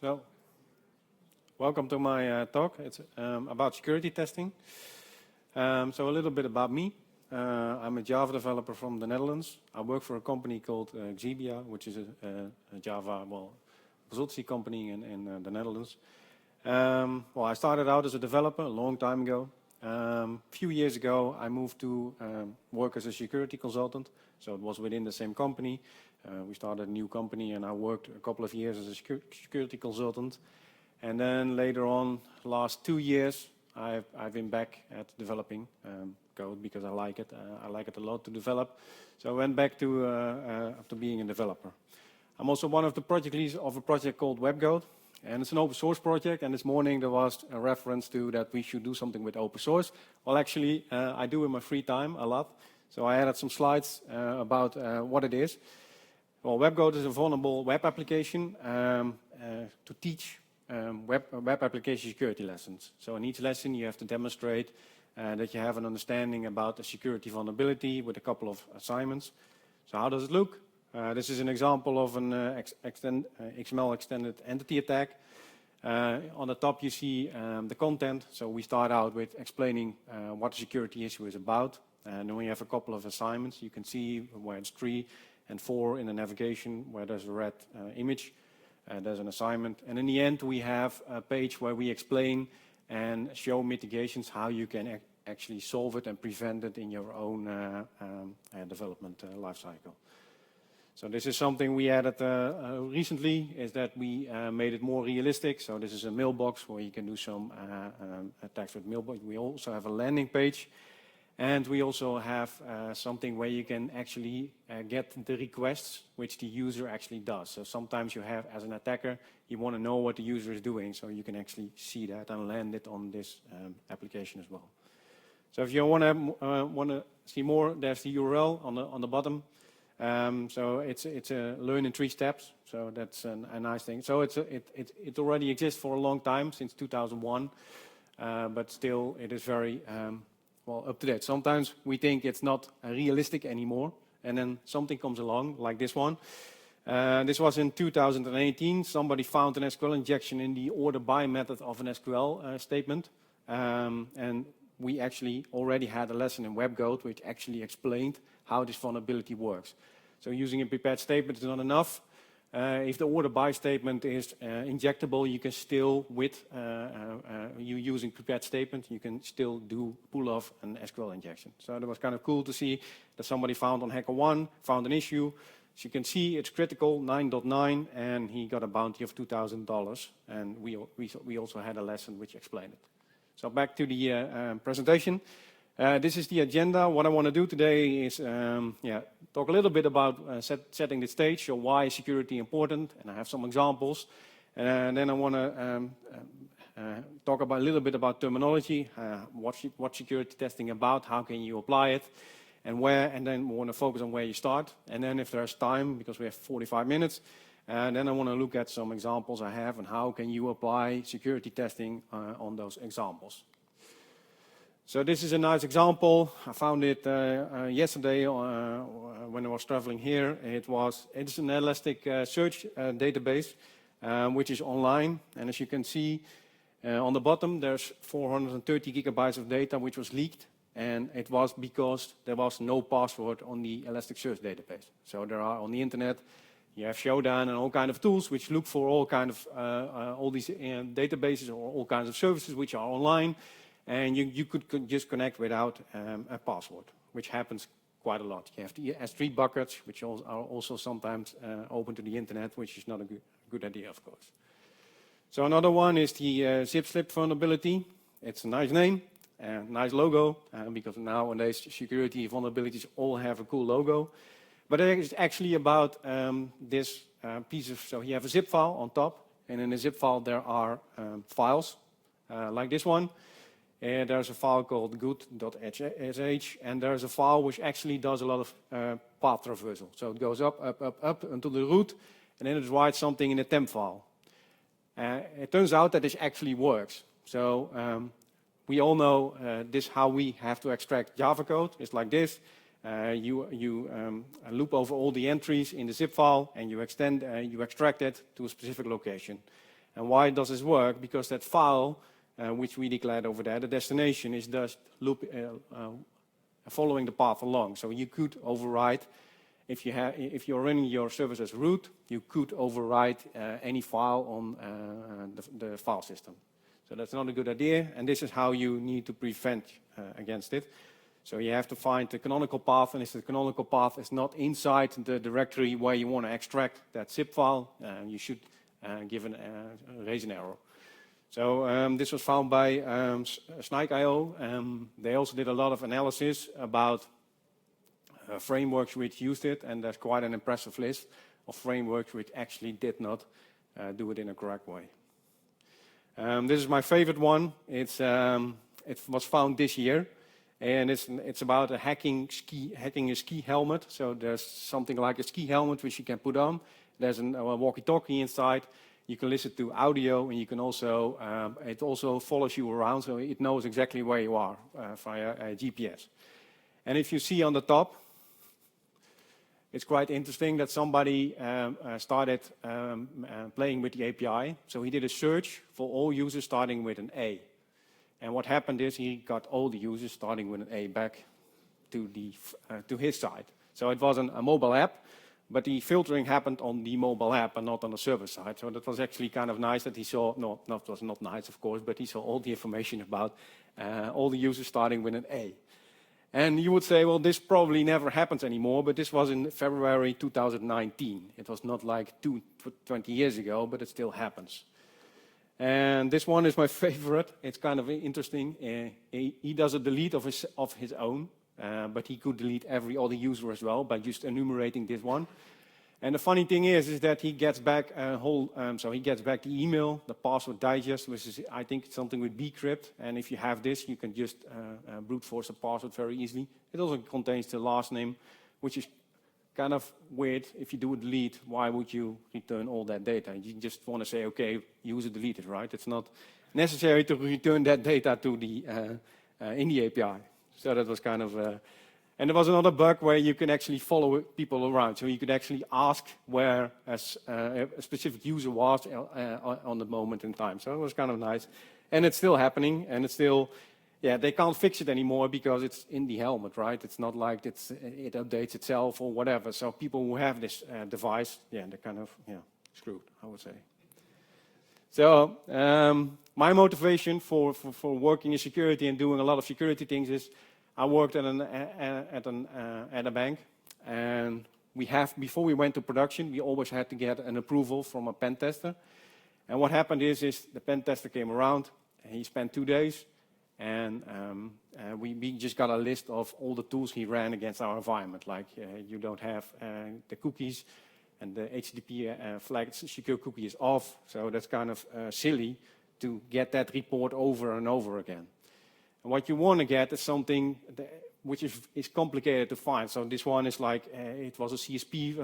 So, welcome to my talk. It's about security testing. So a little bit about me. I'm a Java developer from the Netherlands. I work for a company called Xebia, which is a Java consultancy company in the Netherlands. Well, I started out as a developer a long time ago. A few years ago, I moved to work as a security consultant. So it was within the same company. We started a new company, and I worked a couple of years as a security consultant. And then later on, last 2 years, I've been back at developing code because I like it. I like it a lot to develop. So I went back to being a developer. I'm also one of the project leads of a project called WebGoat. And it's an open source project, and this morning there was a reference to that we should do something with open source. Well, actually, I do in my free time a lot. So I added some slides about what it is. Well, WebGoat is a vulnerable web application to teach web application security lessons. So in each lesson you have to demonstrate that you have an understanding about the security vulnerability with a couple of assignments. So how does it look? This is an example of an XML extended entity attack. On the top you see the content. So we start out with explaining what the security issue is about. And then we have a couple of assignments. You can see where it's 3 and 4 in the navigation where there's a red image. There's an assignment. And in the end we have a page where we explain and show mitigations, how you can actually solve it and prevent it in your own development lifecycle. So this is something we added recently, is that we made it more realistic. So this is a mailbox where you can do some attacks with mailbox. We also have a landing page. And we also have something where you can actually get the requests which the user actually does. So sometimes you have, as an attacker, you want to know what the user is doing. So you can actually see that and land it on this application as well. So if you want to see more, there's the URL on the bottom. So it's a learn in 3 steps. So that's a nice thing. So it already exists for a long time, since 2001, but still it is very up to date. Sometimes we think it's not realistic anymore, and then something comes along like this one. This was in 2018. Somebody found an SQL injection in the order by method of an SQL statement, and we actually already had a lesson in WebGoat which actually explained how this vulnerability works. So using a prepared statement is not enough. If the order by statement is injectable, you can still, with you using prepared statement, you can still do pull off an SQL injection. So that was kind of cool to see that somebody found on HackerOne, found an issue. As you can see, it's critical, 9.9, and he got a bounty of $2,000. And we also had a lesson which explained it. So back to the presentation. This is the agenda. What I want to do today is talk a little bit about setting the stage, so why is security important, and I have some examples. And then I want to talk about a little bit about terminology, what security testing about, how can you apply it, and where, and then we want to focus on where you start. And then if there's time, because we have 45 minutes, and then I want to look at some examples I have and how can you apply security testing on those examples. So this is a nice example. I found it yesterday when I was traveling here. It's an elastic search database which is online. And as you can see on the bottom, there's 430 gigabytes of data which was leaked. And it was because there was no password on the Elasticsearch database. So there are on the internet, you have Showdown and all kinds of tools which look for all kind of all these databases or all kinds of services which are online. And you could just connect without a password, which happens quite a lot. You have the S3 buckets, which are also sometimes open to the internet, which is not a good idea, of course. So another one is the zip slip vulnerability. It's a nice name, nice logo, because nowadays security vulnerabilities all have a cool logo. But it's actually about this piece of, so you have a zip file on top, and in the zip file there are files, like this one. And there's a file called good.sh, and there's a file which actually does a lot of path traversal. So it goes up until the root, and then it writes something in the temp file. It turns out that this actually works. So we all know this how we have to extract Java code. It's like this. You loop over all the entries in the zip file, and you extract it to a specific location. And why does this work? Because that file, which we declared over there, the destination is just following the path along. So you could override, if you're running your service as root, you could override any file on the file system. So that's not a good idea, and this is how you need to prevent against it. So you have to find the canonical path, and if the canonical path is not inside the directory where you want to extract that zip file, you should raise an error. So this was found by Snike.io. They also did a lot of analysis about frameworks which used it, and there's quite an impressive list of frameworks which actually did not do it in a correct way. This is my favorite one. It was found this year, and it's about hacking a ski helmet. So there's something like a ski helmet which you can put on. There's a walkie-talkie inside. You can listen to audio, and you can also it also follows you around, so it knows exactly where you are via GPS. And if you see on the top, it's quite interesting that somebody started playing with the API. So he did a search for all users starting with an A. And what happened is he got all the users starting with an A back to his side. So it wasn't a mobile app, but the filtering happened on the mobile app and not on the server side. So that was actually kind of nice that he saw, it was not nice, of course, but he saw all the information about all the users starting with an A. And you would say, well, this probably never happens anymore, but this was in February 2019. It was not like 20 years ago, but it still happens. And this one is my favorite. It's kind of interesting. He does a delete of his own, but he could delete every other user as well by just enumerating this one. And the funny thing is that he gets back he gets back the email, the password digest, which is, I think, something with bcrypt. And if you have this, you can just brute force a password very easily. It also contains the last name, which is kind of weird. If you do a delete, why would you return all that data? You just want to say, okay, user deleted, right? It's not necessary to return that data to the in the API. So that was kind of... And there was another bug where you can actually follow people around. So you could actually ask where a specific user was on the moment in time. So it was kind of nice. And it's still happening, and it's still, they can't fix it anymore because it's in the helmet, right? It's not like it updates itself or whatever. So people who have this device, they're kind of, screwed, I would say. So my motivation for working in security and doing a lot of security things is I worked at a bank, and before we went to production, we always had to get an approval from a pen tester. And what happened is the pen tester came around, and he spent 2 days, and we just got a list of all the tools he ran against our environment. Like you don't have the cookies, and the HTTP flagged secure cookie is off, so that's kind of silly to get that report over and over again. And what you want to get is something which is complicated to find. So this one is like, it was a CSP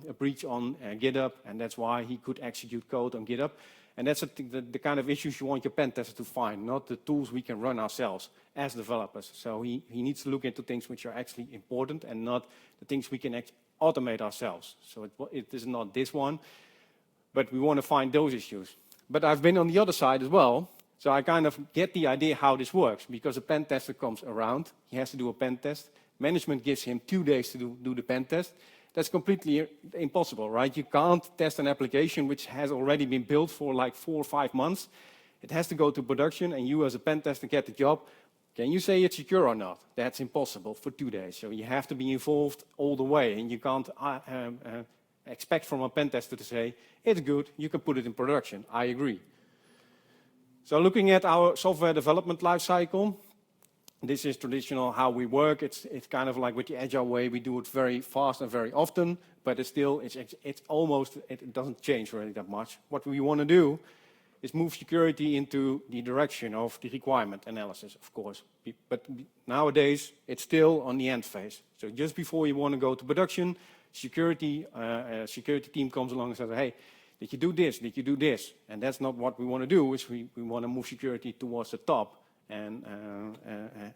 a breach on GitHub, and that's why he could execute code on GitHub. And that's the kind of issues you want your pen tester to find, not the tools we can run ourselves as developers. So he needs to look into things which are actually important and not the things we can automate ourselves. So it is not this one, but we want to find those issues. But I've been on the other side as well. So I kind of get the idea how this works, because a pen tester comes around, he has to do a pen test. Management gives him 2 days to do the pen test. That's completely impossible, right? You can't test an application which has already been built for like 4 or 5 months. It has to go to production, and you as a pen tester get the job. Can you say it's secure or not? That's impossible for 2 days. So you have to be involved all the way, and you can't expect from a pen tester to say, it's good, you can put it in production. I agree. So looking at our software development lifecycle, this is traditional how we work. It's kind of like with the agile way. We do it very fast and very often, but it doesn't change really that much. What we want to do is move security into the direction of the requirement analysis, of course. But nowadays, it's still on the end phase. So just before you want to go to production, security team comes along and says, hey, did you do this? Did you do this? And that's not what we want to do. Is we want to move security towards the top and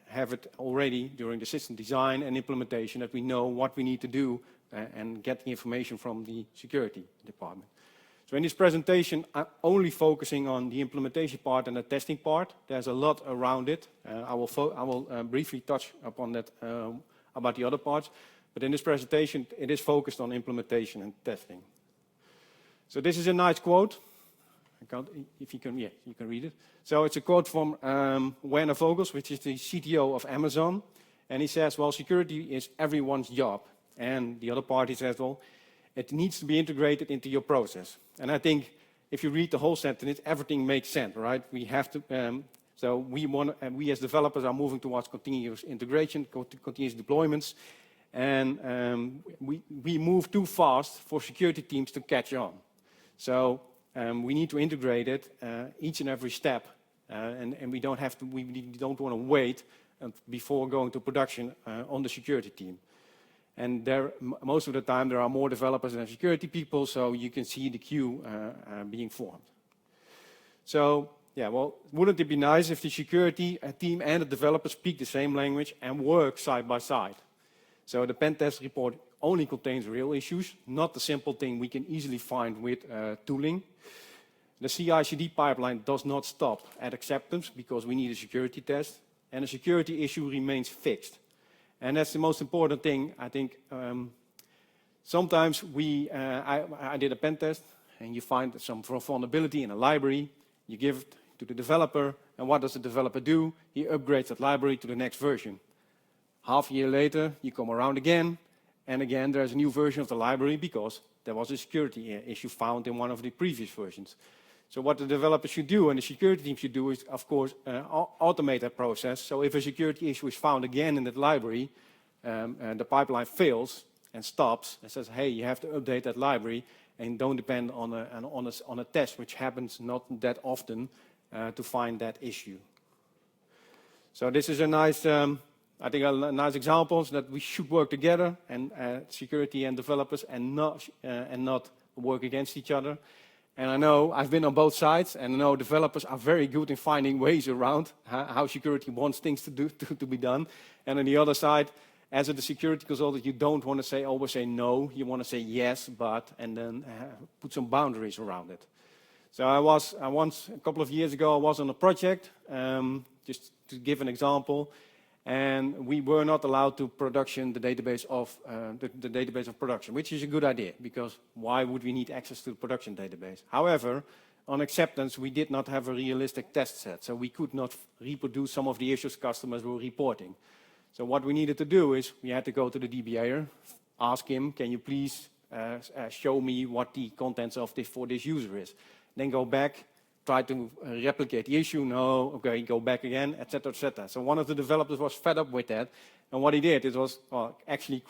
have it already during the system design and implementation that we know what we need to do and get the information from the security department. So in this presentation, I'm only focusing on the implementation part and the testing part. There's a lot around it. I will briefly touch upon that about the other parts. But in this presentation, it is focused on implementation and testing. So this is a nice quote. If you can, yeah, you can read it. So it's a quote from Werner Vogels, which is the CTO of Amazon. And he says, well, security is everyone's job. And the other part, he says, well, it needs to be integrated into your process. And I think if you read the whole sentence, everything makes sense, right? We have to, so we as developers are moving towards continuous integration, continuous deployments. And we move too fast for security teams to catch on. So we need to integrate it each and every step. And we don't want to wait before going to production on the security team. And there, most of the time, there are more developers than security people, so you can see the queue being formed. So, yeah, well, wouldn't it be nice if the security team and the developers speak the same language and work side by side? So the pentest report only contains real issues, not the simple thing we can easily find with tooling. The CI/CD pipeline does not stop at acceptance because we need a security test, and the security issue remains fixed. And that's the most important thing, I think. Sometimes I did a pen test, and you find some vulnerability in a library. You give it to the developer, and what does the developer do? He upgrades that library to the next version. Half a year later, you come around again, and again there's a new version of the library because there was a security issue found in one of the previous versions. So what the developer should do and the security team should do is, of course, automate that process. So if a security issue is found again in that library, and the pipeline fails and stops and says, hey, you have to update that library and don't depend on a test, which happens not that often to find that issue. So this is a nice, I think, a nice example that we should work together, and security and developers, and not work against each other. And I know I've been on both sides, and I know developers are very good in finding ways around how security wants things to be done. And on the other side, as a security consultant, you don't want to always say no. You want to say yes, but, and then put some boundaries around it. So I once, a couple of years ago, I was on a project, just to give an example, and we were not allowed to production the database of the database of production, which is a good idea, because why would we need access to the production database? However, on acceptance, we did not have a realistic test set, so we could not reproduce some of the issues customers were reporting. So what we needed to do is we had to go to the DBAer, ask him, can you please show me what the contents of this for this user is? Then go back, try to replicate the issue, no, okay, go back again, etc., etc. So one of the developers was fed up with that, and what he did, it was actually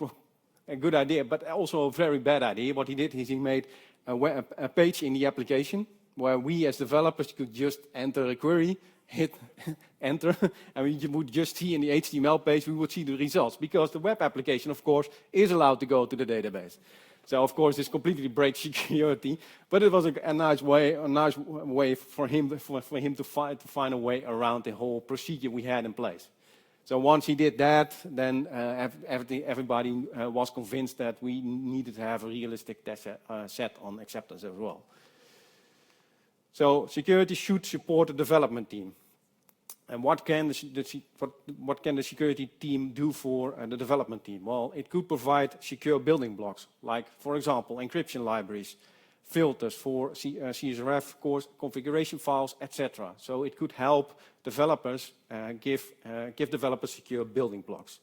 a good idea, but also a very bad idea. What he did is he made a page in the application where we as developers could just enter a query, hit enter, and we would just see in the HTML page, we would see the results, because the web application, of course, is allowed to go to the database. So of course this completely breaks security, but it was a nice way for him to find a way around the whole procedure we had in place. So once he did that, then everybody was convinced that we needed to have a realistic test set on acceptance as well. So security should support the development team. And what can the security team do for the development team? Well, it could provide secure building blocks, like, for example, encryption libraries, filters for CSRF course configuration files, etc. So it could help developers give developers secure building blocks.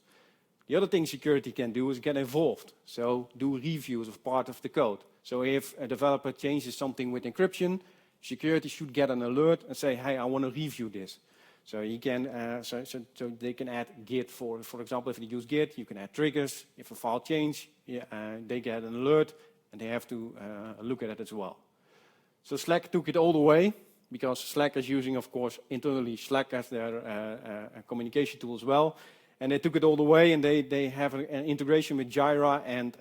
The other thing security can do is get involved. So do reviews of part of the code. So if a developer changes something with encryption, security should get an alert and say, hey, I want to review this. So you can, so they can add Git for example, if you use Git, you can add triggers. If a file changes, they get an alert and they have to look at it as well. So Slack took it all the way, because Slack is using, of course, internally Slack as their communication tool as well. And they took it all the way, and they have an integration with Jira and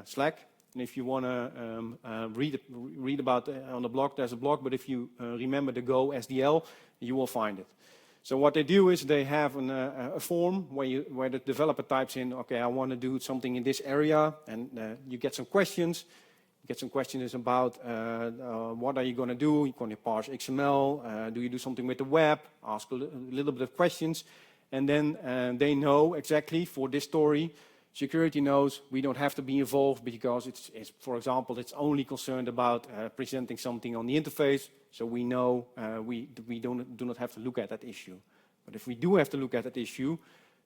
Slack. And if you want to read about it on the blog, there's a blog, but if you remember the Go SDL, you will find it. So what they do is they have a form where the developer types in, okay, I want to do something in this area, and you get some questions. You get some questions about what are you going to do? You're going to parse XML. Do you do something with the web? Ask a little bit of questions. And then they know exactly for this story, security knows we don't have to be involved because it's for example, it's only concerned about presenting something on the interface. So we know we do not have to look at that issue. But if we do have to look at that issue,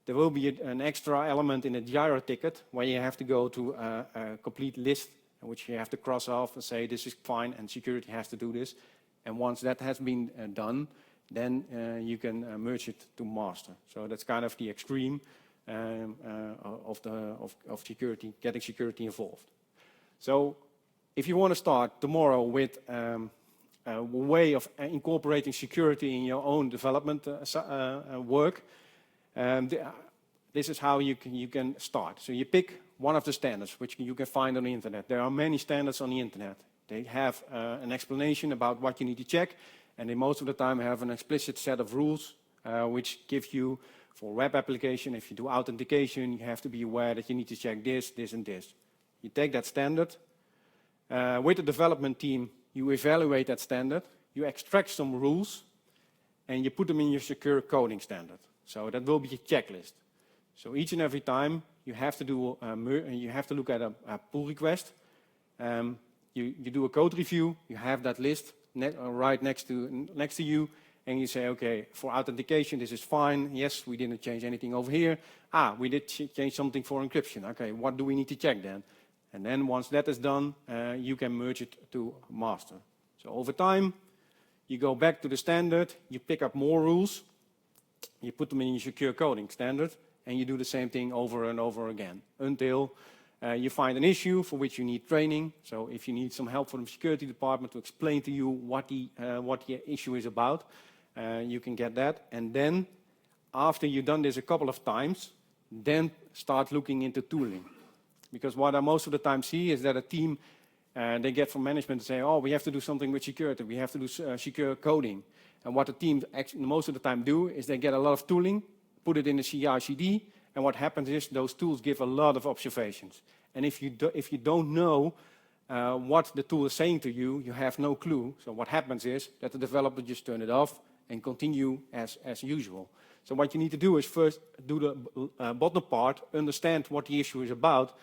there will be an extra element in a Jira ticket where you have to go to a complete list, which you have to cross off and say this is fine and security has to do this. And once that has been done, then you can merge it to master. So that's kind of the extreme of security, getting security involved. So if you want to start tomorrow with a way of incorporating security in your own development work, this is how you can start. So you pick one of the standards, which you can find on the internet. There are many standards on the internet. They have an explanation about what you need to check, and they most of the time have an explicit set of rules, which give you, for web application, if you do authentication, you have to be aware that you need to check this, this, and this. You take that standard. With the development team, you evaluate that standard, you extract some rules, and you put them in your secure coding standard. So that will be a checklist. So each and every time you have to do you have to look at a pull request. You do a code review. You have that list right next to you, and you say, okay, for authentication this is fine. Yes, we didn't change anything over here. We did change something for encryption. Okay, what do we need to check then? And then once that is done, you can merge it to master. So over time, you go back to the standard. You pick up more rules. You put them in your secure coding standard, and you do the same thing over and over again until you find an issue for which you need training. So if you need some help from the security department to explain to you what the issue is about, you can get that. And then, after you've done this a couple of times, then start looking into tooling. Because what I most of the time see is that a team, they get from management to say, oh, we have to do something with security. We have to do secure coding. And what the team most of the time do is they get a lot of tooling, put it in the CI/CD, and what happens is those tools give a lot of observations. And if you don't know what the tool is saying to you, you have no clue. So what happens is that the developer just turn it off and continue as usual. So what you need to do is first do the bottom part, understand what the issue is about,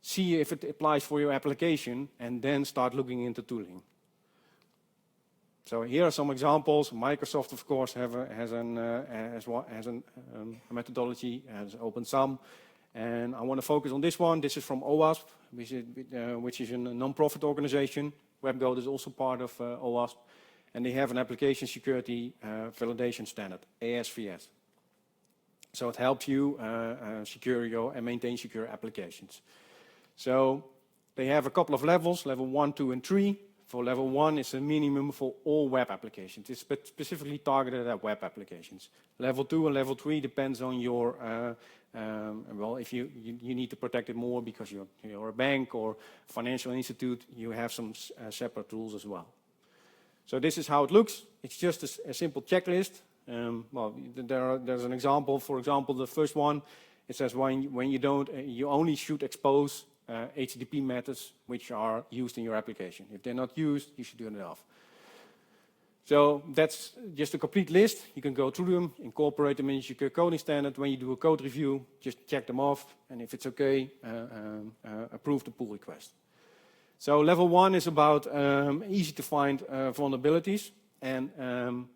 see if it applies for your application, and then start looking into tooling. So here are some examples. Microsoft, of course, has a methodology, has OpenSum, and I want to focus on this one. This is from OWASP, which is a non-profit organization. WebGoat is also part of OWASP, and they have an application security validation standard, ASVs. So it helps you secure your and maintain secure applications. So they have a couple of levels, level 1, 2, and 3. For level 1, it's a minimum for all web applications. It's specifically targeted at web applications. Level 2 and level 3 depends on your, well, if you need to protect it more because you're a bank or financial institute, you have some separate rules as well. So this is how it looks. It's just a simple checklist. Well, there's an example. For example, the first one, it says when you only should expose HTTP methods which are used in your application. If they're not used, you should turn it off. So that's just a complete list. You can go through them, incorporate them in your coding standard. When you do a code review, just check them off, and if it's okay, approve the pull request. So level 1 is about easy to find vulnerabilities, and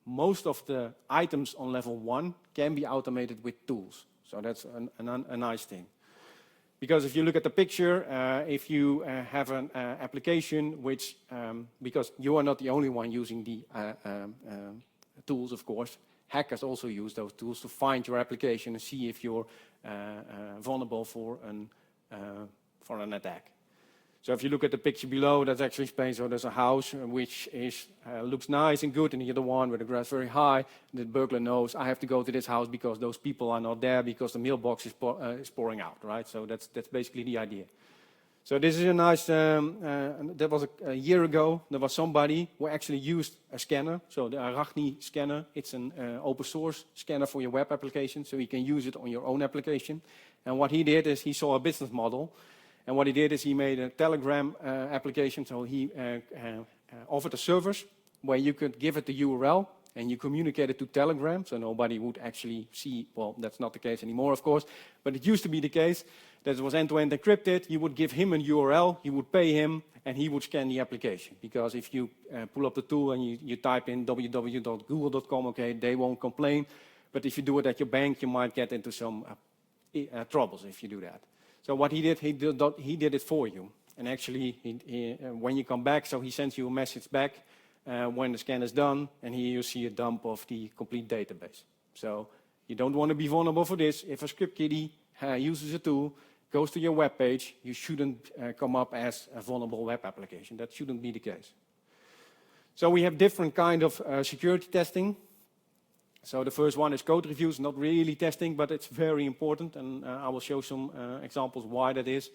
most of the items on level 1 can be automated with tools. So that's a nice thing. Because if you look at the picture, if you have an application which, because you are not the only one using the tools, of course, hackers also use those tools to find your application and see if you're vulnerable for an attack. So if you look at the picture below, that's actually Spain. So there's a house which looks nice and good, and the other one where the grass is very high. The burglar knows I have to go to this house because those people are not there because the mailbox is pouring out, right? So that's basically the idea. So this is a nice. That was a year ago. There was somebody who actually used a scanner. So the Hockney Scanner. It's an open source scanner for your web application, so you can use it on your own application. And what he did is he saw a business model. And what he did is he made a Telegram application. So he offered a service where you could give it the URL and you communicate it to Telegram, so nobody would actually see. Well, that's not the case anymore, of course, but it used to be the case that it was end-to-end encrypted. You would give him a URL, you would pay him, and he would scan the application. Because if you pull up the tool and you type in www.google.com, okay, they won't complain. But if you do it at your bank, you might get into some troubles if you do that. So what he did it for you. And actually, when you come back, so he sends you a message back when the scan is done, and here you see a dump of the complete database. So you don't want to be vulnerable for this. If a script kiddie uses a tool, goes to your web page, you shouldn't come up as a vulnerable web application. That shouldn't be the case. So we have different kind of security testing. So the first one is code reviews, not really testing, but it's very important, and I will show some examples why that is.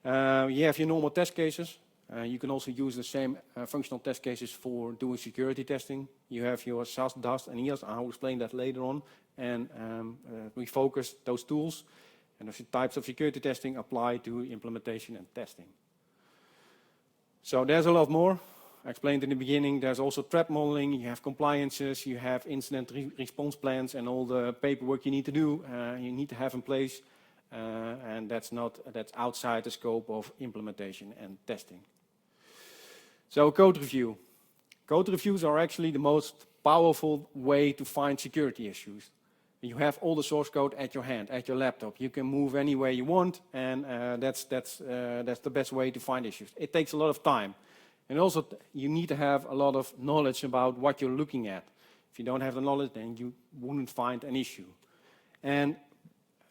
You have your normal test cases. You can also use the same functional test cases for doing security testing. You have your SAS, DAST, and EAS. I'll explain that later on. And we focus those tools and those types of security testing apply to implementation and testing. So there's a lot more. I explained in the beginning, there's also threat modeling, you have compliances, you have incident response plans, and all the paperwork you need to do, you need to have in place. And that's outside the scope of implementation and testing. So code review. Code reviews are actually the most powerful way to find security issues. You have all the source code at your hand, at your laptop. You can move anywhere you want, and that's the best way to find issues. It takes a lot of time. And also, you need to have a lot of knowledge about what you're looking at. If you don't have the knowledge, then you wouldn't find an issue. And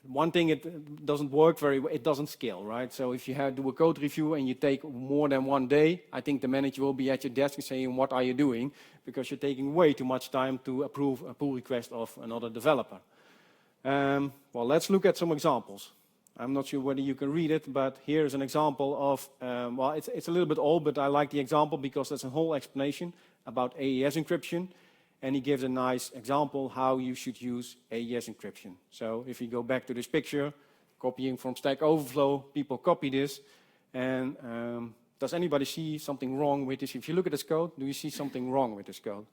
one thing, it doesn't work very well, it doesn't scale, right? So if you do a code review and you take more than 1 day, I think the manager will be at your desk and saying, what are you doing? Because you're taking way too much time to approve a pull request of another developer. Well, let's look at some examples. I'm not sure whether you can read it, but here's an example of, well, it's a little bit old, but I like the example because there's a whole explanation about AES encryption. And he gives a nice example how you should use AES encryption. So if you go back to this picture, copying from Stack Overflow, people copy this. And does anybody see something wrong with this? If you look at this code, do you see something wrong with this code?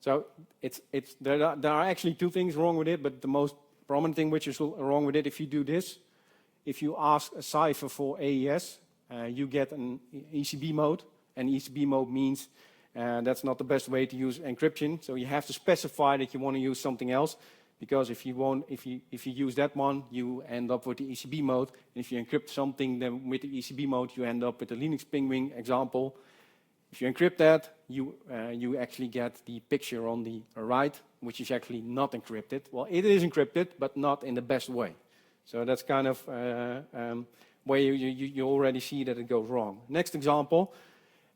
So there are actually 2 things wrong with it, but the most prominent thing which is wrong with it, if you do this, if you ask a cipher for AES, you get an ECB mode. And ECB mode means that's not the best way to use encryption. So you have to specify that you want to use something else, because if you use that one, you end up with the ECB mode. And if you encrypt something, then with the ECB mode, you end up with the Linux pingwing example. If you encrypt that, you actually get the picture on the right, which is actually not encrypted. Well, it is encrypted, but not in the best way. So that's kind of where you already see that it goes wrong. Next example.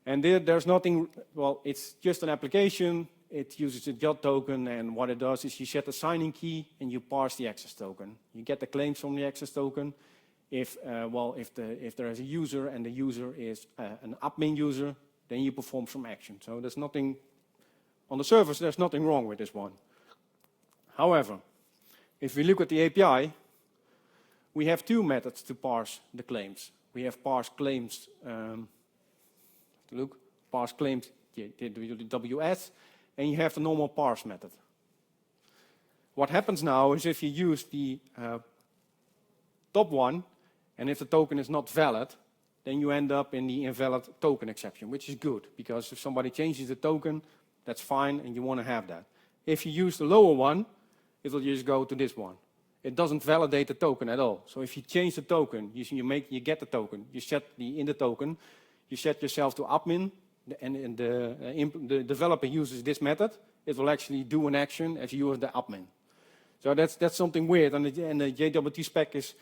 And there's nothing, well, it's just an application. It uses a JOT token, and what it does is you set a signing key and you parse the access token. You get the claims from the access token. If there is a user and the user is an admin user, then you perform some action. So there's nothing, on the surface, there's nothing wrong with this one. However, if we look at the API, we have 2 methods to parse the claims. We have parse claims, parse claims WS, and you have the normal parse method. What happens now is if you use the top one, and if the token is not valid, then you end up in the invalid token exception, which is good, because if somebody changes the token, that's fine, and you want to have that. If you use the lower one, it will just go to this one. It doesn't validate the token at all. So if you change the token, you get the token, you set in the token, you set yourself to admin, and the developer uses this method, it will actually do an action as you as the admin. So that's something weird, and the JWT spec is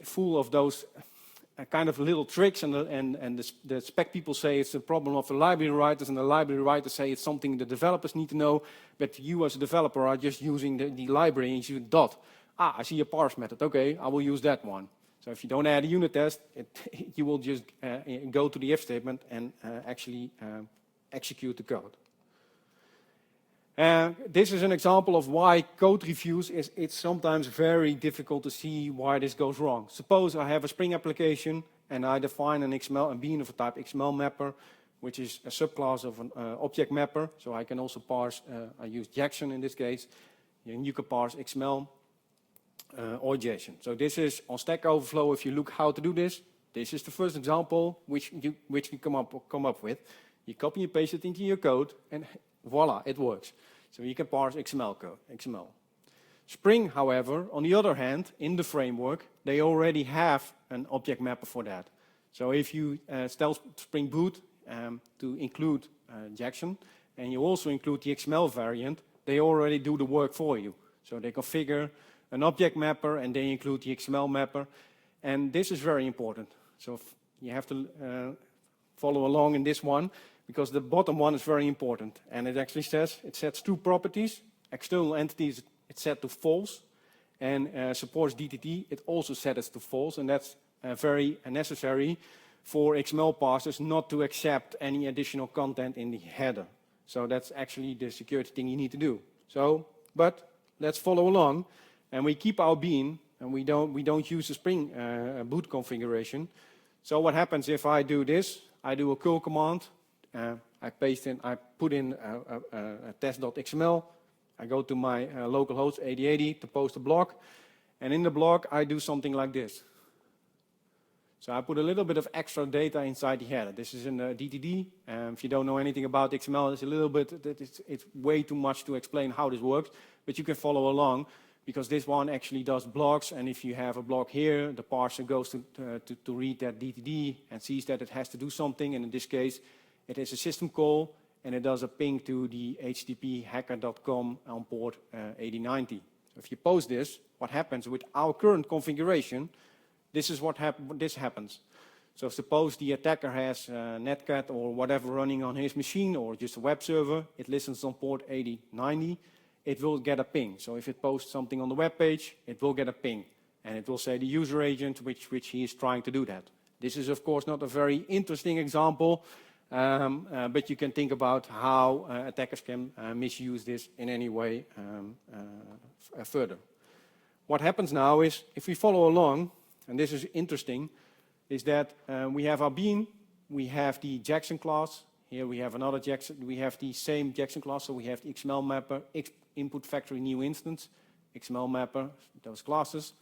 full of those kind of little tricks, and the spec people say it's a problem of the library writers, and the library writers say it's something the developers need to know, but you as a developer are just using the library and you dot. I see a parse method, okay, I will use that one. So if you don't add a unit test, you will just go to the if statement and actually execute the code. This is an example of why code reviews it's sometimes very difficult to see why this goes wrong. Suppose I have a Spring application and I define an XML and bean of a type XML mapper, which is a subclass of an object mapper. So I can also parse, I use JSON in this case, and you can parse XML or JSON. So this is on Stack Overflow. If you look how to do this, this is the first example which we come up with. You copy and paste it into your code, and voila, it works. So you can parse XML code, XML. Spring, however, on the other hand, in the framework, they already have an object mapper for that. So if you tell Spring Boot to include JSON, and you also include the XML variant, they already do the work for you. So they configure an object mapper, and they include the XML mapper. And this is very important. So you have to follow along in this one, because the bottom one is very important. And it actually says, it sets two properties. External entities, it's set to false. And supports DTT, it also sets to false. And that's very necessary for XML parsers not to accept any additional content in the header. So that's actually the security thing you need to do. So, but let's follow along. And we keep our bean, and we don't use the Spring boot configuration. So what happens if I do this? I do a curl command. I put in a test.xml. I go to my localhost 8080 to post a block. And in the block, I do something like this. So I put a little bit of extra data inside the header. This is in DTD. If you don't know anything about XML, it's a little bit, it's way too much to explain how this works. But you can follow along, because this one actually does blocks. And if you have a block here, the parser goes to read that DTD and sees that it has to do something. And in this case, it is a system call, and it does a ping to the HTTP hacker.com on port 8090. So if you post this, what happens with our current configuration, this is what happens. So suppose the attacker has Netcat or whatever running on his machine, or just a web server, it listens on port 8090, it will get a ping. So if it posts something on the web page, it will get a ping. And it will say the user agent which he is trying to do that. This is of course not a very interesting example, but you can think about how attackers can misuse this in any way further. What happens now is, if we follow along, and this is interesting, is that we have our bean, we have the JSON class. Here we have another JSON, we have the same JSON class, so we have the XML mapper, input factory new instance, XML mapper, those classes.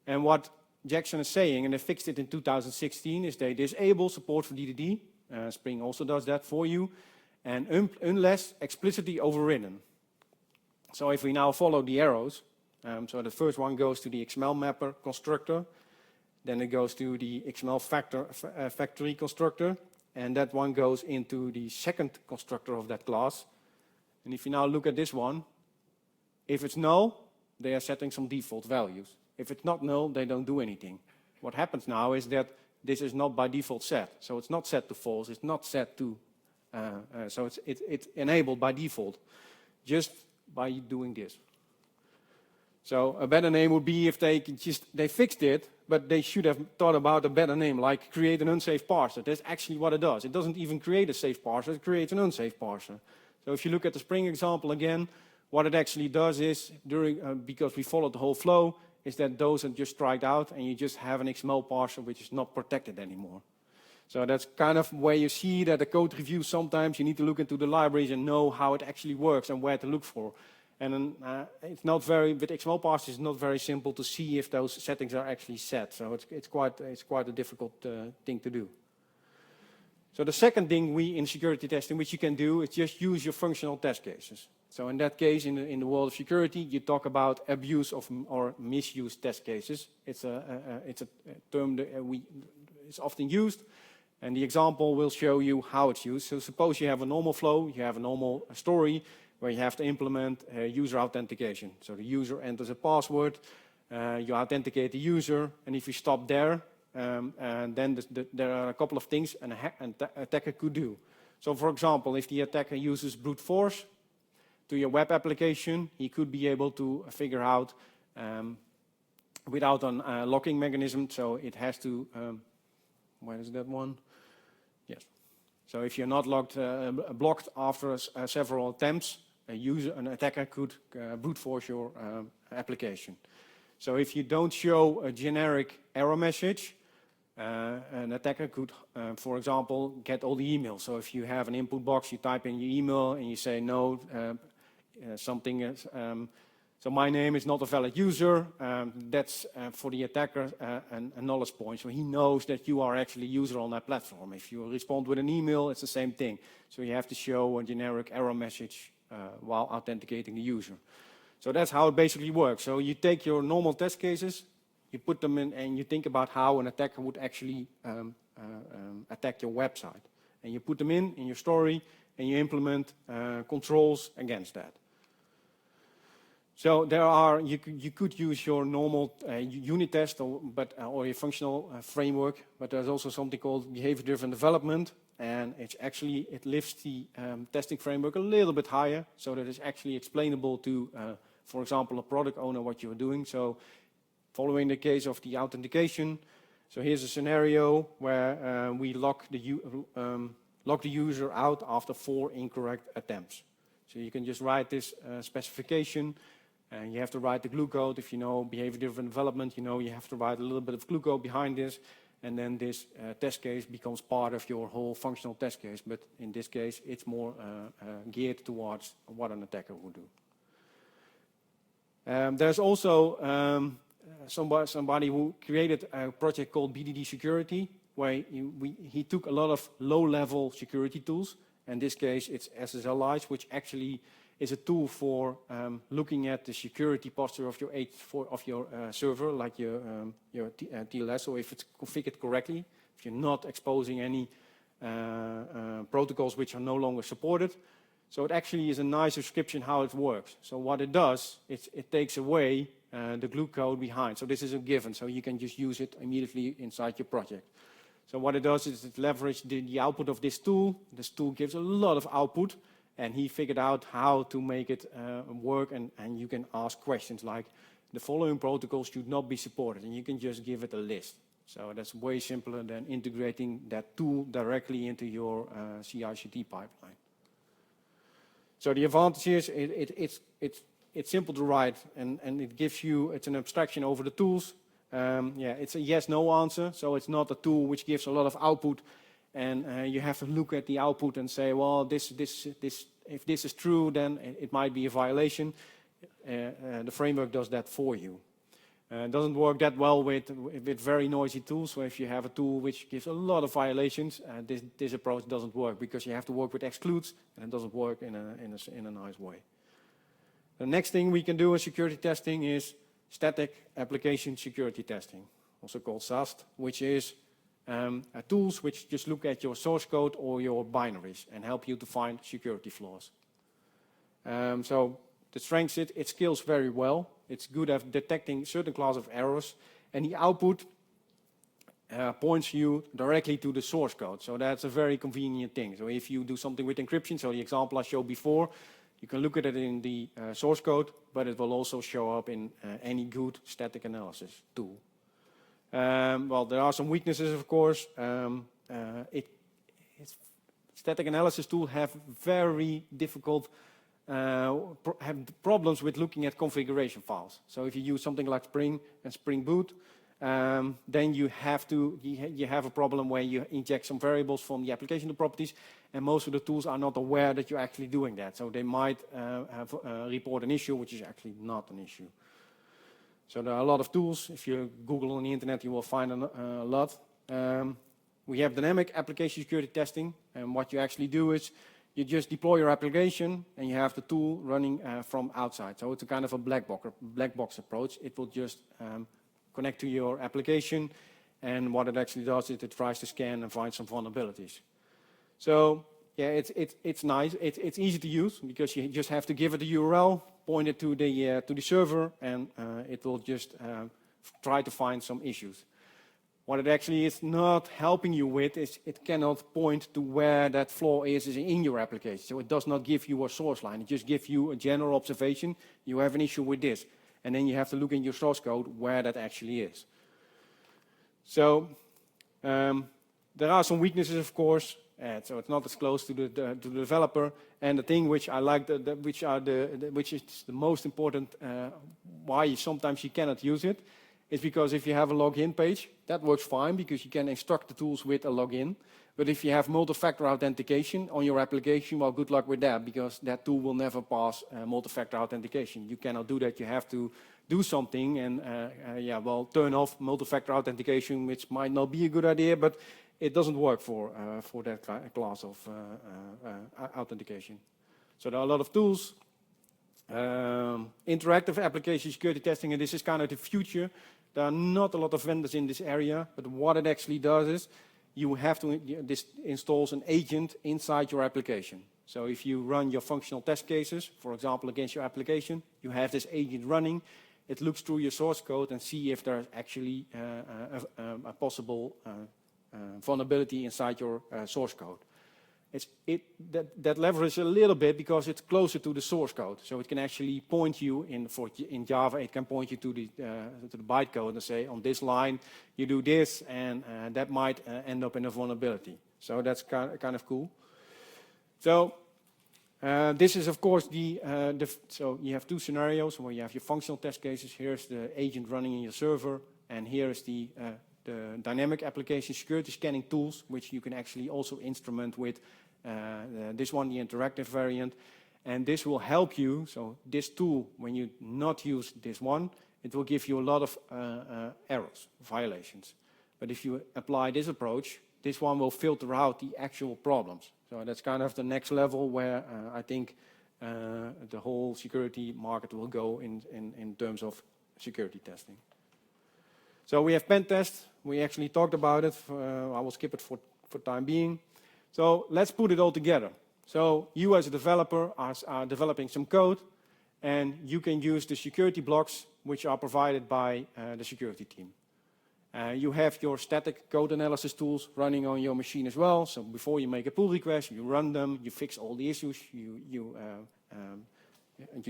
And what JSON is saying, and they fixed it in 2016, is they disable support for DDD. Spring also does that for you, and unless explicitly overridden. So if we now follow the arrows, so the first one goes to the XML mapper constructor, then it goes to the XML factory constructor, and that one goes into the second constructor of that class. And if you now look at this one, if it's null, they are setting some default values. If it's not null, they don't do anything. What happens now is that this is not by default set. So it's not set to false, it's not set to, so it's enabled by default, just by doing this. So a better name would be if they fixed it, but they should have thought about a better name, like create an unsafe parser. That's actually what it does. It doesn't even create a safe parser, it creates an unsafe parser. So if you look at the Spring example again, what it actually does is, because we followed the whole flow, is that those are just striked out, and you just have an XML parser which is not protected anymore. So that's kind of where you see that the code review, sometimes you need to look into the libraries and know how it actually works and where to look for. And it's not very, with XML parsers, it's not very simple to see if those settings are actually set. So it's quite a difficult thing to do. So the second thing in security testing which you can do is just use your functional test cases. So in that case, in the world of security, you talk about abuse of or misuse test cases. It's a term that is often used, and the example will show you how it's used. So suppose you have a normal flow, you have a normal story where you have to implement user authentication. So the user enters a password, you authenticate the user, and if you stop there, and then there are a couple of things an attacker could do. So for example, if the attacker uses brute force to your web application, he could be able to figure out without a locking mechanism, so it has to, where is that one? Yes. So if you're not blocked after several attempts, an attacker could brute force your application. So if you don't show a generic error message, an attacker could, for example, get all the emails. So if you have an input box, you type in your email and you say no, something is, so my name is not a valid user. That's for the attacker a knowledge point. So he knows that you are actually a user on that platform. If you respond with an email, it's the same thing. So you have to show a generic error message while authenticating the user. So that's how it basically works. So you take your normal test cases, you put them in, and you think about how an attacker would actually attack your website. And you put them in your story, and you implement controls against that. So there are, you could use your normal unit test or your functional framework, but there's also something called behavior-driven development, and it lifts the testing framework a little bit higher, so that it's actually explainable to, for example, a product owner what you're doing. So following the case of the authentication, so here's a scenario where we lock the user out after 4 incorrect attempts. So you can just write this specification. And you have to write the glue code. If you know behavior-driven development, you know you have to write a little bit of glue code behind this, and then this test case becomes part of your whole functional test case. But in this case, it's more geared towards what an attacker would do. There's also somebody who created a project called BDD Security, where he took a lot of low-level security tools. In this case, it's SSLIs, which actually is a tool for looking at the security posture of your server, like your TLS, so if it's configured correctly, if you're not exposing any protocols which are no longer supported. So it actually is a nice description how it works. So what it does, it takes away the glue code behind. So this is a given, so you can just use it immediately inside your project. So what it does is it leverages the output of this tool. This tool gives a lot of output, and he figured out how to make it work, and you can ask questions like, the following protocols should not be supported, and you can just give it a list. So that's way simpler than integrating that tool directly into your CI/CD pipeline. So the advantage is it's simple to write, and it gives you, it's an abstraction over the tools. It's a yes/no answer, so it's not a tool which gives a lot of output, and you have to look at the output and say, well, if this is true, then it might be a violation. The framework does that for you. It doesn't work that well with very noisy tools. So if you have a tool which gives a lot of violations, this approach doesn't work, because you have to work with excludes, and it doesn't work in a nice way. The next thing we can do in security testing is static application security testing, also called SAST, which is tools which just look at your source code or your binaries and help you to find security flaws. So the strength, it scales very well. It's good at detecting certain class of errors, and the output points you directly to the source code. So that's a very convenient thing. So if you do something with encryption, so the example I showed before, you can look at it in the source code, but it will also show up in any good static analysis tool. Well, there are some weaknesses, of course. Static analysis tools have very difficult have problems with looking at configuration files. So if you use something like Spring and Spring Boot, then you have a problem where you inject some variables from the application to properties, and most of the tools are not aware that you're actually doing that. So they might report an issue, which is actually not an issue. So there are a lot of tools. If you Google on the internet, you will find a lot. We have dynamic application security testing, and what you actually do is you just deploy your application, and you have the tool running from outside. So it's a kind of a black box approach. It will just connect to your application, and what it actually does is it tries to scan and find some vulnerabilities. So yeah, it's nice. It's easy to use, because you just have to give it a URL, point it to the server, and it will just try to find some issues. What it actually is not helping you with is it cannot point to where that flaw is in your application. So it does not give you a source line. It just gives you a general observation. You have an issue with this. And then you have to look in your source code where that actually is. So there are some weaknesses, of course. So it's not as close to the developer. And the thing which I like, which is the most important, why sometimes you cannot use it, is because if you have a login page, that works fine because you can instruct the tools with a login. But if you have multi-factor authentication on your application, well, good luck with that, because that tool will never pass multi-factor authentication. You cannot do that. You have to do something and, turn off multi-factor authentication, which might not be a good idea, but it doesn't work for that class of authentication. So there are a lot of tools. Interactive application security testing, and this is kind of the future. There are not a lot of vendors in this area, but what it actually does is this installs an agent inside your application. So if you run your functional test cases, for example, against your application, you have this agent running. It looks through your source code and see if there's actually a possible vulnerability inside your source code. That leverages a little bit because it's closer to the source code. So it can actually point you, in Java, it can point you to the bytecode and say, on this line, you do this, and that might end up in a vulnerability. So that's kind of cool. So this is, of course, so you have two scenarios where you have your functional test cases. Here's the agent running in your server, and here is the dynamic application security scanning tools, which you can actually also instrument with this one, the interactive variant. And this will help you. So this tool, when you not use this one, it will give you a lot of errors, violations. But if you apply this approach, this one will filter out the actual problems. So that's kind of the next level where I think the whole security market will go in terms of security testing. So we have pentest. We actually talked about it. I will skip it for time being. So let's put it all together. So you as a developer are developing some code, and you can use the security blocks which are provided by the security team. You have your static code analysis tools running on your machine as well. So before you make a pull request, you run them, you fix all the issues you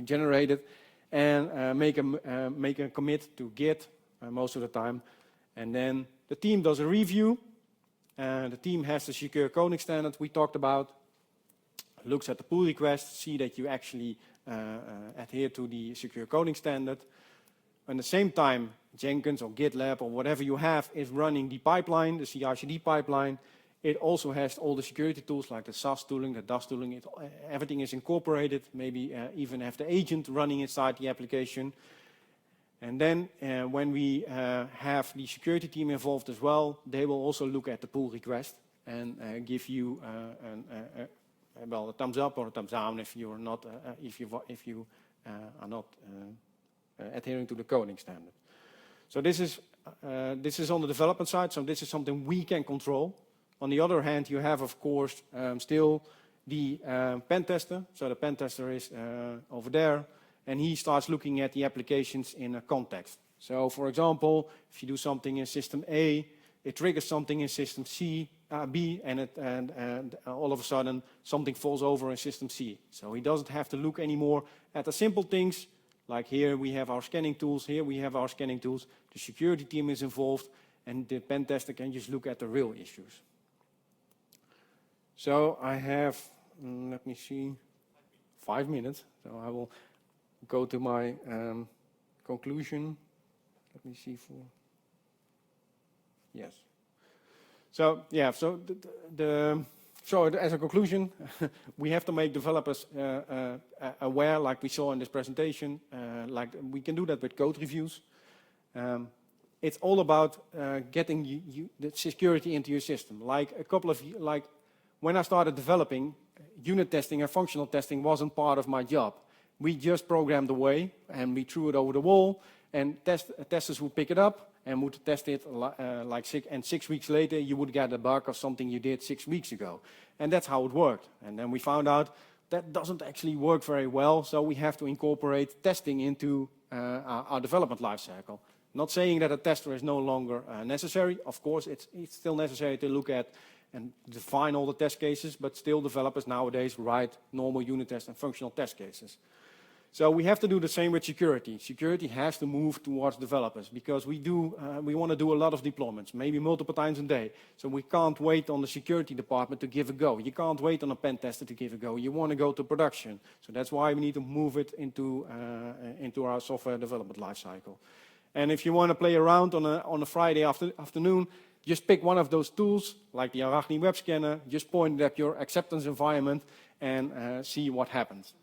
generated, and make a commit to Git most of the time. And then the team does a review. The team has the secure coding standard we talked about, looks at the pull request, see that you actually adhere to the secure coding standard. At the same time, Jenkins or GitLab or whatever you have is running the pipeline, the CI/CD pipeline. It also has all the security tools like the SAS tooling, the DAS tooling. Everything is incorporated, maybe even have the agent running inside the application. And then when we have the security team involved as well, they will also look at the pull request and give you a thumbs up or a thumbs down if you are not adhering to the coding standard. So this is on the development side. So this is something we can control. On the other hand, you have, of course, still the pentester. So the pentester is over there. And he starts looking at the applications in a context. So, for example, if you do something in system A, it triggers something in system B, and all of a sudden something falls over in system C. So he doesn't have to look anymore at the simple things, like here we have our scanning tools, here we have our scanning tools. The security team is involved, and the pen tester can just look at the real issues. So I have, let me see, 5 minutes. So I will go to my conclusion. Let me see yes. So yeah, so so as a conclusion, we have to make developers aware, like we saw in this presentation. Like we can do that with code reviews. It's all about getting the security into your system. Like when I started developing, unit testing and functional testing wasn't part of my job. We just programmed away, and we threw it over the wall, and testers would pick it up and would test it and 6 weeks later you would get a bug of something you did 6 weeks ago. And that's how it worked. And then we found out that doesn't actually work very well, so we have to incorporate testing into our development lifecycle. Not saying that a tester is no longer necessary. Of course, it's still necessary to look at and define all the test cases, but still developers nowadays write normal unit test and functional test cases. So we have to do the same with security. Security has to move towards developers because we want to do a lot of deployments, maybe multiple times a day. So we can't wait on the security department to give a go. You can't wait on a pen tester to give a go. You want to go to production. So that's why we need to move it into our software development lifecycle. And if you want to play around on a Friday afternoon, just pick one of those tools, like the Hockney Web Scanner, just point it at your acceptance environment and see what happens.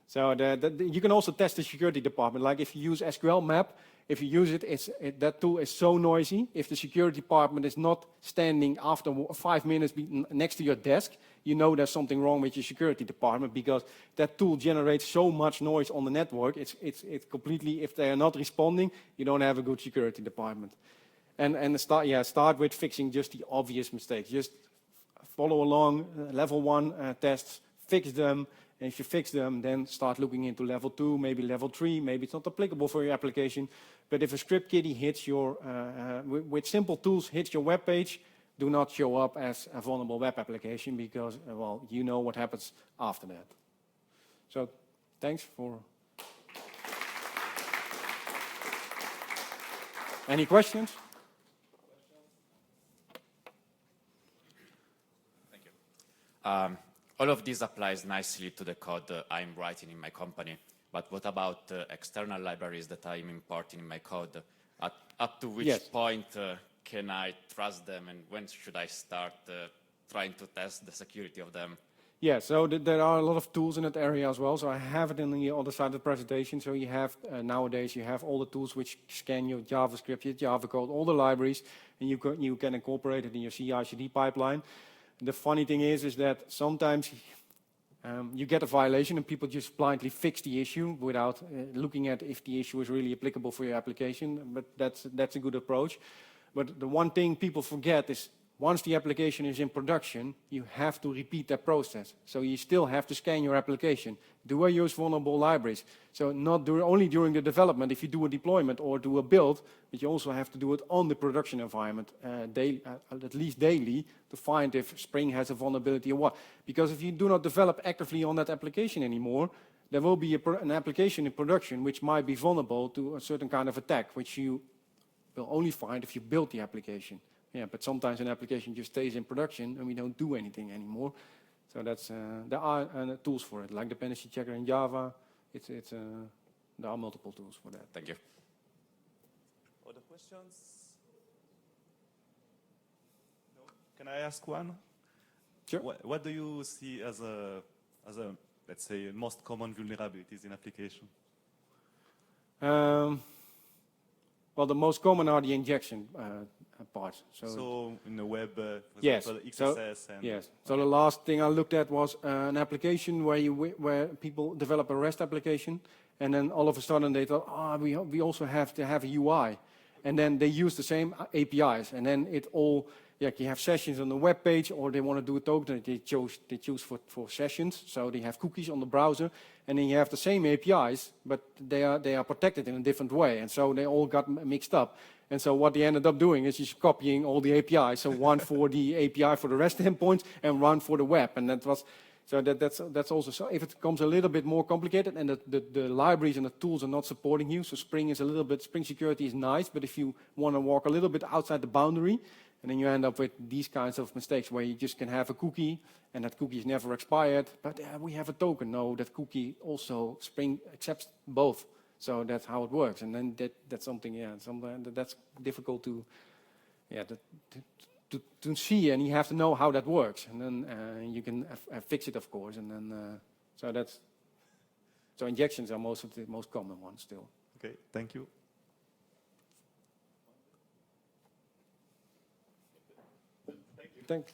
So you can also test the security department. Like if you use SQL map, if you use it, that tool is so noisy. If the security department is not standing after 5 minutes next to your desk, you know there's something wrong with your security department because that tool generates so much noise on the network. It's completely, if they are not responding, you don't have a good security department. And start with fixing just the obvious mistakes. Just follow along level 1 tests, fix them. And if you fix them, then start looking into level 2, maybe level 3. Maybe it's not applicable for your application. But if a script kiddie hits your, with simple tools, hits your web page, do not show up as a vulnerable web application because, well, you know what happens after that. So, thanks for. Any questions? Thank you. All of this applies nicely to the code I'm writing in my company, but what about external libraries that I'm importing in my code? Up to which point can I trust them, and when should I start trying to test the security of them? Yeah, so there are a lot of tools in that area as well. So I have it in the other side of the presentation. So you have, nowadays, you have all the tools which scan your JavaScript, your Java code, all the libraries, and you can incorporate it in your CI/CD pipeline. The funny thing is that sometimes you get a violation and people just blindly fix the issue without looking at if the issue is really applicable for your application. But that's a good approach. But the one thing people forget is once the application is in production, you have to repeat that process. So you still have to scan your application. Do I use vulnerable libraries? So not only during the development, if you do a deployment or do a build, but you also have to do it on the production environment, at least daily, to find if Spring has a vulnerability or what. Because if you do not develop actively on that application anymore, there will be an application in production which might be vulnerable to a certain kind of attack, which you will only find if you build the application. Yeah, but sometimes an application just stays in production and we don't do anything anymore. So that's there are tools for it, like dependency checker in Java. There are multiple tools for that. Thank you. Other questions? No? Can I ask one? Sure. What do you see as a let's say most common vulnerabilities in application? Well, the most common are the injection parts. So in the web, for yes. example, XSS and yes. So the last thing I looked at was an application where people develop a REST application, and then all of a sudden they thought, we also have to have a UI, and then they use the same APIs, and then it all. Yeah, you have sessions on the web page, or they want to do a token. They choose for sessions, so they have cookies on the browser, and then you have the same APIs, but they are protected in a different way, and so they all got mixed up. And so what they ended up doing is just copying all the APIs, so one for the API for the REST endpoints and one for the web, and that was. So that's also, so if it becomes a little bit more complicated and the libraries and the tools are not supporting you, so Spring Security is nice, but if you want to walk a little bit outside the boundary, and then you end up with these kinds of mistakes where you just can have a cookie and that cookie is never expired, but we have a token. No, that cookie also, Spring accepts both. So that's how it works. And then that's something, that's difficult to see, and you have to know how that works. And then you can fix it, of course. And then, so injections are most common ones still. Okay, thank you. Thanks.